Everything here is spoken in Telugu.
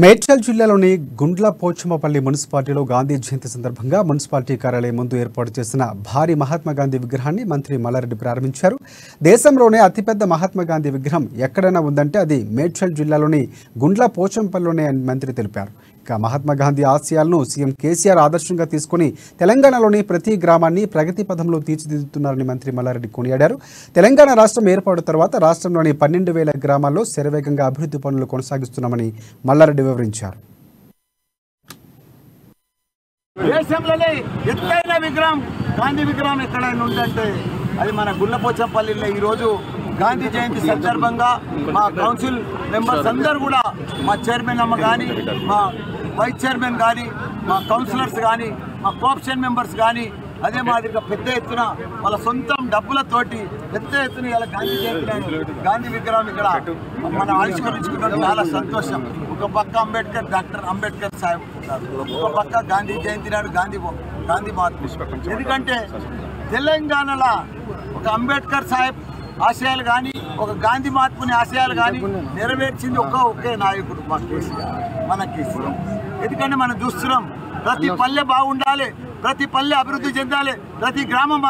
మేడ్చల్ జిల్లాలోని గుండ్లపోచమ్మపల్లి మున్సిపాలిటీలో గాంధీ జయంతి సందర్భంగా మున్సిపాలిటీ కార్యాలయం ముందు ఏర్పాటు చేసిన భారీ మహాత్మా గాంధీ విగ్రహాన్ని మంత్రి మల్లారెడ్డి ప్రారంభించారు. దేశంలోనే అతిపెద్ద మహాత్మా గాంధీ విగ్రహం ఎక్కడైనా ఉందంటే అది మేడ్చల్ జిల్లాలోని గుండ్లపోచమ్మపల్లిలోనే అని మంత్రి తెలిపారు. ఇక మహాత్మా గాంధీ ఆశయాలను సీఎం కేసీఆర్ ఆదర్శంగా తీసుకుని తెలంగాణలోని ప్రతి గ్రామాన్ని ప్రగతి పథంలో తీర్చిదిద్దుతున్నారని మంత్రి మల్లారెడ్డి కొనియాడారు. తెలంగాణ రాష్ట్రం ఏర్పాటు తర్వాత రాష్ట్రంలోని 12,000 గ్రామాల్లో శరవేగంగా అభివృద్ధి పనులు కొనసాగిస్తున్నామని మల్లారెడ్డి వివరించారు. దేశంలోనే ఎత్తైన విగ్రహం గాంధీ విగ్రహం ఎక్కడైనా ఉందంటే అది మన గుండ్లపోచమ్మపల్లిలో ఈరోజు గాంధీ జయంతి సందర్భంగా మా కౌన్సిల్ మెంబర్స్ అందరూ కూడా మా చైర్మన్ అమ్మ కానీ, మా వైస్ చైర్మన్ కానీ, మా కౌన్సిలర్స్ కానీ, మా కోఆప్షన్ మెంబర్స్ కానీ అదే మాదిరిగా పెద్ద ఎత్తున వాళ్ళ సొంతం డబ్బులతోటి పెద్ద ఎత్తున ఇలా గాంధీ జయంతి గాంధీ విగ్రహం ఇక్కడ మనం ఆవిష్కరించుకున్నాం. చాలా సంతోషం. ఒక పక్క డాక్టర్ అంబేద్కర్ సాహెబ్, ఒక పక్క గాంధీ జయంతి నాడు గాంధీ మహాత్మ. ఎందుకంటే తెలంగాణలో ఒక అంబేద్కర్ సాహెబ్ ఆశయాలు కానీ, ఒక గాంధీ మహాత్ముని ఆశయాలు కానీ నెరవేర్చింది ఒకే నాయకుడు మన కేసీఆర్. ఎందుకంటే మనం చూస్తున్నాం ప్రతి పల్లె బాగుండాలి, ప్రతి పల్లె అభివృద్ధి చెందాలి, ప్రతి గ్రామం